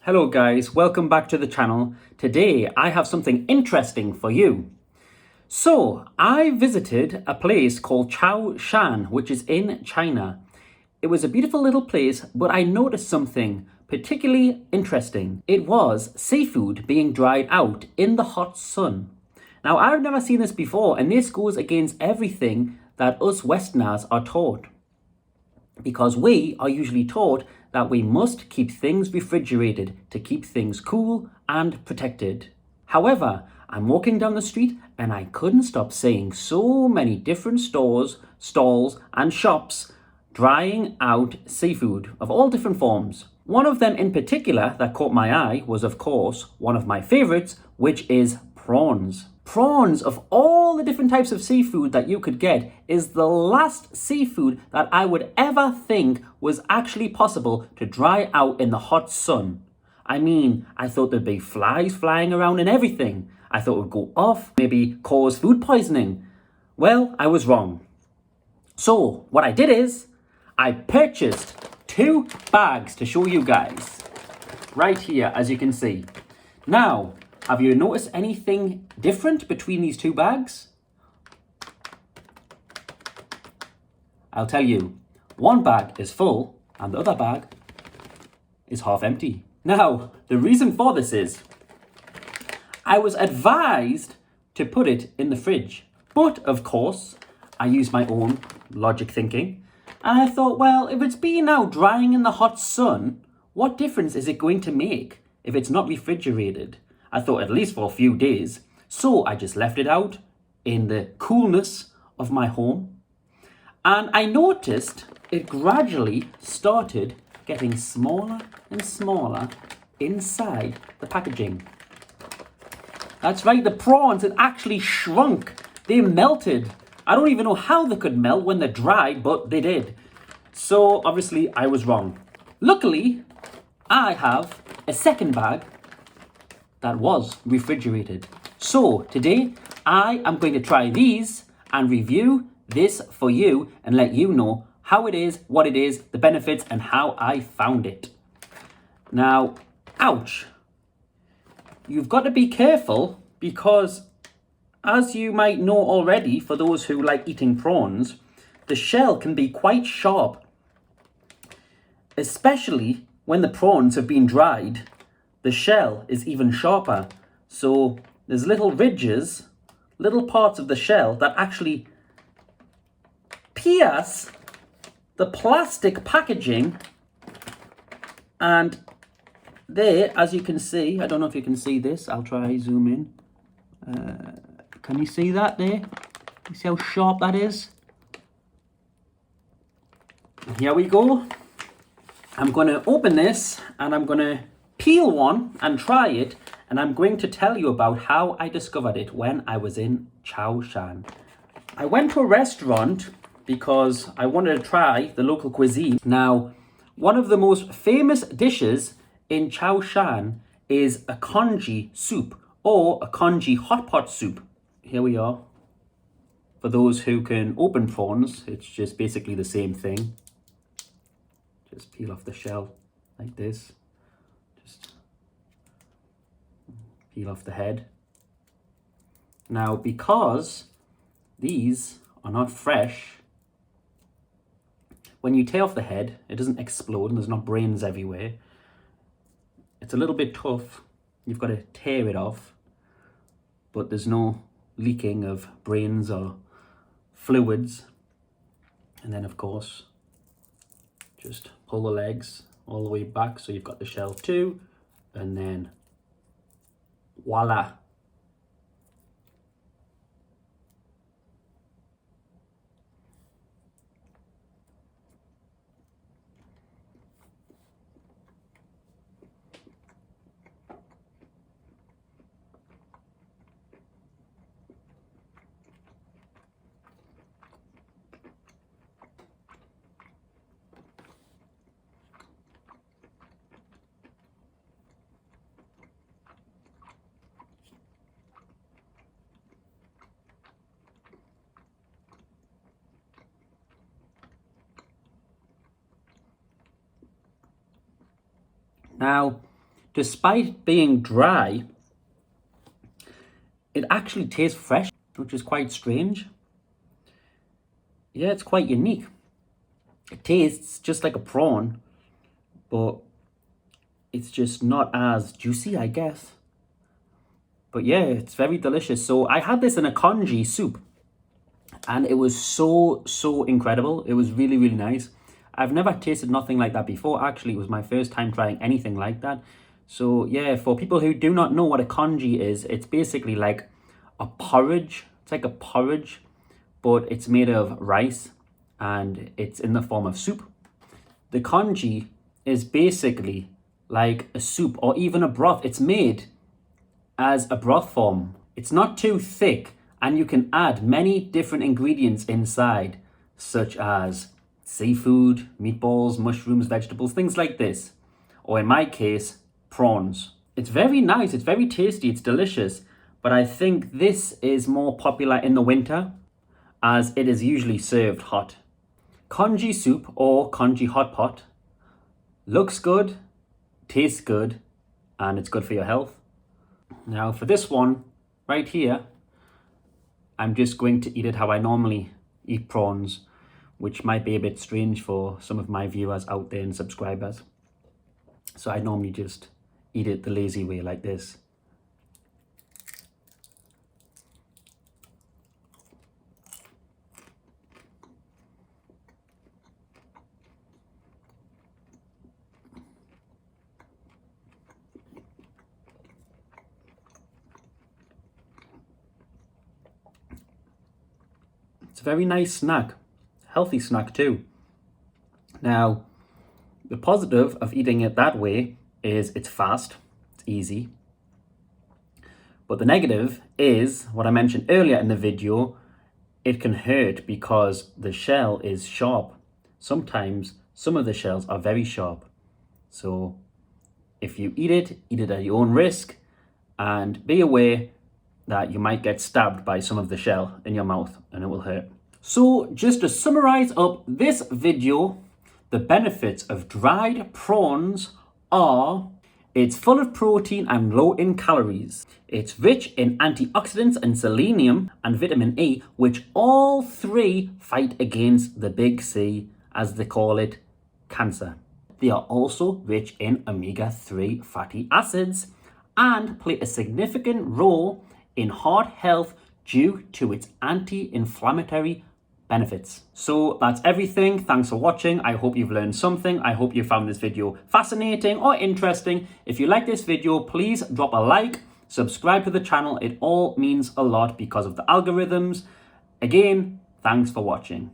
Hello guys, welcome back to the channel. Today I have something interesting for you. So, I visited a place called Shan, which is in China. It was a beautiful little place, but I noticed something particularly interesting. It was seafood being dried out in the hot sun. Now, I've never seen this before, and this goes against everything that us Westerners are taught, because we are usually taught that we must keep things refrigerated to keep things cool and protected. However, I'm walking down the street and I couldn't stop seeing so many different stores, stalls, and shops drying out seafood of all different forms. One of them in particular that caught my eye was, of course, one of my favorites, which is prawns. Prawns, of all the different types of seafood that you could get, is the last seafood that I would ever think was actually possible to dry out in the hot sun. I mean, I thought there'd be flies flying around and everything. I thought it would go off, maybe cause food poisoning. Well, I was wrong. So, what I did is, I purchased 2 bags to show you guys. Right here, as you can see. Now, have you noticed anything different between these 2 bags? I'll tell you. One bag is full and the other bag is half empty. Now, the reason for this is I was advised to put it in the fridge. But, of course, I used my own logic thinking. And I thought, well, if it's been out drying in the hot sun, what difference is it going to make if it's not refrigerated? I thought at least for a few days. So I just left it out in the coolness of my home. And I noticed it gradually started getting smaller and smaller inside the packaging. That's right, the prawns had actually shrunk. They melted. I don't even know how they could melt when they're dried, but they did. So obviously I was wrong. Luckily, I have a second bag that was refrigerated. So today I am going to try these and review this for you and let you know how it is, what it is, the benefits, and how I found it. Now, ouch. You've got to be careful because, as you might know already, for those who like eating prawns, the shell can be quite sharp, especially when the prawns have been dried. The shell is even sharper. So there's little ridges, little parts of the shell that actually pierce the plastic packaging. And there, as you can see, I don't know if you can see this. I'll try zoom in. Can you see that there? You see how sharp that is? Here we go. I'm going to open this and I'm going to peel one and try it, and I'm going to tell you about how I discovered it when I was in Chaoshan. I went to a restaurant because I wanted to try the local cuisine. Now, one of the most famous dishes in Chaoshan is a congee soup or a congee hot pot soup. Here we are. For those who can open prawns, it's just basically the same thing. Just peel off the shell like this. Just peel off the head. Now, because these are not fresh, when you tear off the head, it doesn't explode and there's not brains everywhere. It's a little bit tough. You've got to tear it off, but there's no leaking of brains or fluids. And then, of course, just pull the legs all the way back so you've got the shell too, and then voila. Now, despite being dry, it actually tastes fresh, which is quite strange. Yeah, it's quite unique. It tastes just like a prawn, but it's just not as juicy, I guess. But yeah, it's very delicious. So I had this in a congee soup, and it was so incredible. It was really nice. I've never tasted nothing like that before. Actually, it was my first time trying anything like that. So yeah, for people who do not know what a congee is, it's basically like a porridge. It's like a porridge, but it's made of rice and it's in the form of soup. The congee is basically like a soup or even a broth. It's made as a broth form. It's not too thick, and you can add many different ingredients inside, such as seafood, meatballs, mushrooms, vegetables, things like this. Or in my case, prawns. It's very nice, it's very tasty, it's delicious, but I think this is more popular in the winter as it is usually served hot. Congee soup or congee hot pot looks good, tastes good, and it's good for your health. Now for this one right here, I'm just going to eat it how I normally eat prawns, which might be a bit strange for some of my viewers out there and subscribers. So I normally just eat it the lazy way like this. It's a very nice snack, healthy snack too. Now, the positive of eating it that way is it's fast, it's easy. But the negative is, what I mentioned earlier in the video, it can hurt because the shell is sharp. Sometimes some of the shells are very sharp. So if you eat it at your own risk, and be aware that you might get stabbed by some of the shell in your mouth and it will hurt. So just to summarize up this video, the benefits of dried prawns are: it's full of protein and low in calories. It's rich in antioxidants and selenium and vitamin E, which all three fight against the big C, as they call it, cancer. They are also rich in omega-3 fatty acids and play a significant role in heart health due to its anti-inflammatory benefits. So that's everything. Thanks for watching. I hope you've learned something. I hope you found this video fascinating or interesting. If you like this video, please drop a like, subscribe to the channel. It all means a lot because of the algorithms. Again, thanks for watching.